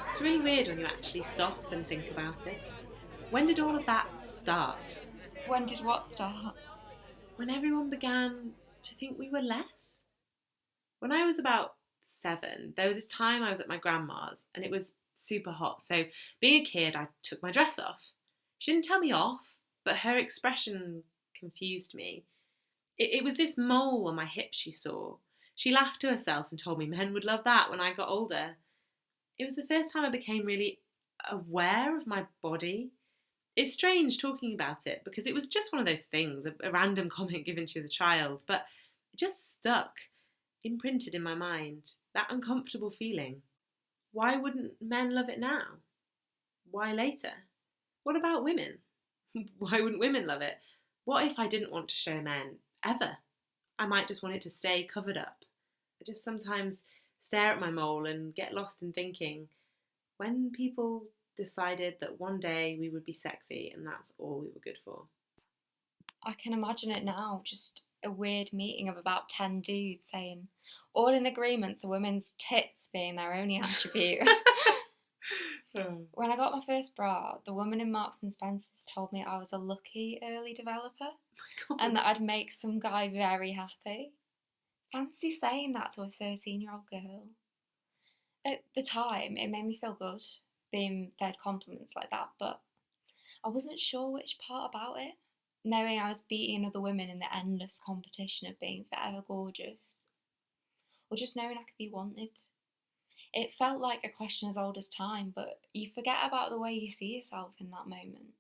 It's really weird when you actually stop and think about it. When did all of that start? When did what start? When everyone began to think we were less? When I was about 7, there was this time I was at my grandma's and it was super hot. So, being a kid, I took my dress off. She didn't tell me off, but her expression confused me. It was this mole on my hip she saw. She laughed to herself and told me men would love that when I got older. It was the first time I became really aware of my body. It's strange talking about it because it was just one of those things, a random comment given to you as a child, but it just stuck, imprinted in my mind, that uncomfortable feeling. Why wouldn't men love it now? Why later? What about women? Why wouldn't women love it? What if I didn't want to show men, ever? I might just want it to stay covered up. I just sometimes stare at my mole and get lost in thinking, when people decided that one day we would be sexy and that's all we were good for. I can imagine it now, just a weird meeting of about 10 dudes saying, all in agreement to women's tits being their only attribute. When I got my first bra, the woman in Marks and Spencer's told me I was a lucky early developer and that I'd make some guy very happy. Fancy saying that to a 13-year-old girl. At the time, it made me feel good, being fed compliments like that, but I wasn't sure which part about it, knowing I was beating other women in the endless competition of being forever gorgeous, or just knowing I could be wanted. It felt like a question as old as time, but you forget about the way you see yourself in that moment.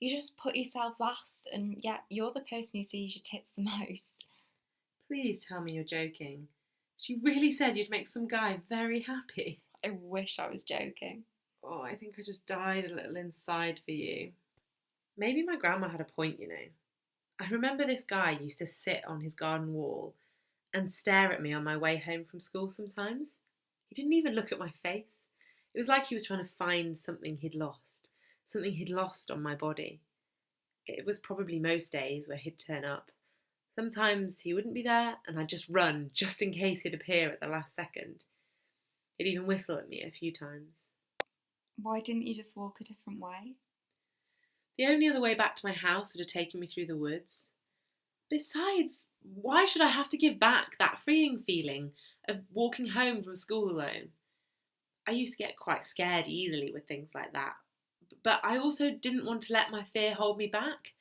You just put yourself last, and yet you're the person who sees your tits the most. Please tell me you're joking. She really said you'd make some guy very happy. I wish I was joking. Oh, I think I just died a little inside for you. Maybe my grandma had a point, you know. I remember this guy used to sit on his garden wall and stare at me on my way home from school sometimes. He didn't even look at my face. It was like he was trying to find something he'd lost on my body. It was probably most days where he'd turn up. Sometimes he wouldn't be there and I'd just run just in case he'd appear at the last second. He'd even whistle at me a few times. Why didn't you just walk a different way? The only other way back to my house would have taken me through the woods. Besides, why should I have to give back that freeing feeling of walking home from school alone? I used to get quite scared easily with things like that, but I also didn't want to let my fear hold me back.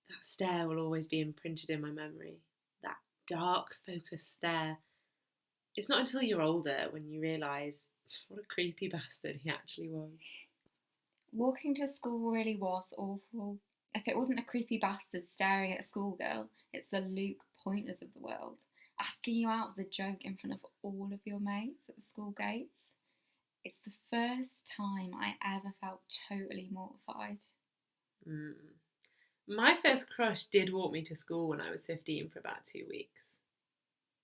That stare will always be imprinted in my memory. That dark, focused stare. It's not until you're older when you realise what a creepy bastard he actually was. Walking to school really was awful. If it wasn't a creepy bastard staring at a schoolgirl, it's the Luke Pointers of the world, asking you out as a joke in front of all of your mates at the school gates. It's the first time I ever felt totally mortified. My first crush did walk me to school when I was 15 for about 2 weeks.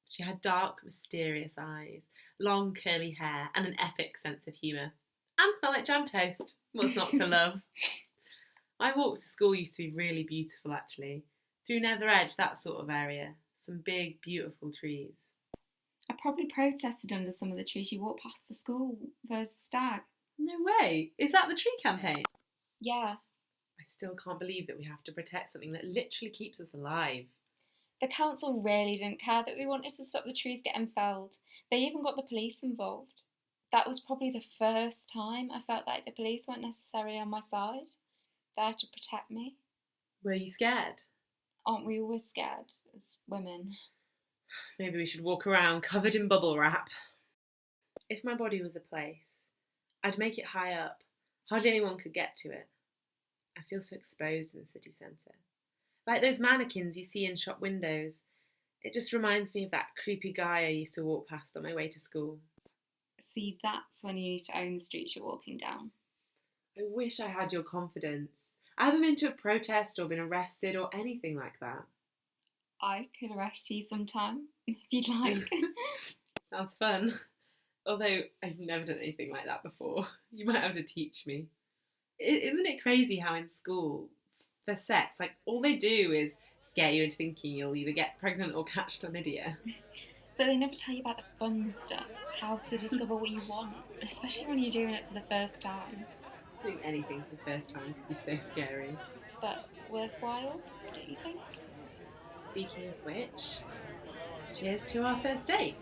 She had dark, mysterious eyes, long curly hair, and an epic sense of humour. And smelled like jam toast. What's not to love? My walk to school used to be really beautiful, actually. Through Nether Edge, that sort of area. Some big, beautiful trees. I probably protested under some of the trees you walked past the school for stag. No way. Is that the tree campaign? Yeah. I still can't believe that we have to protect something that literally keeps us alive. The council really didn't care that we wanted to stop the trees getting felled. They even got the police involved. That was probably the first time I felt like the police weren't necessarily on my side, there to protect me. Were you scared? Aren't we always scared as women? Maybe we should walk around covered in bubble wrap. If my body was a place, I'd make it high up. Hardly anyone could get to it. I feel so exposed in the city centre. Like those mannequins you see in shop windows. It just reminds me of that creepy guy I used to walk past on my way to school. See, that's when you need to own the streets you're walking down. I wish I had your confidence. I haven't been to a protest or been arrested or anything like that. I could arrest you sometime, if you'd like. Sounds fun. Although I've never done anything like that before. You might have to teach me. Isn't it crazy how in school, for sex, like all they do is scare you into thinking you'll either get pregnant or catch chlamydia? But they never tell you about the fun stuff, how to discover what you want, especially when you're doing it for the first time. Doing anything for the first time could be so scary. But worthwhile, don't you think? Speaking of which, cheers to our first date.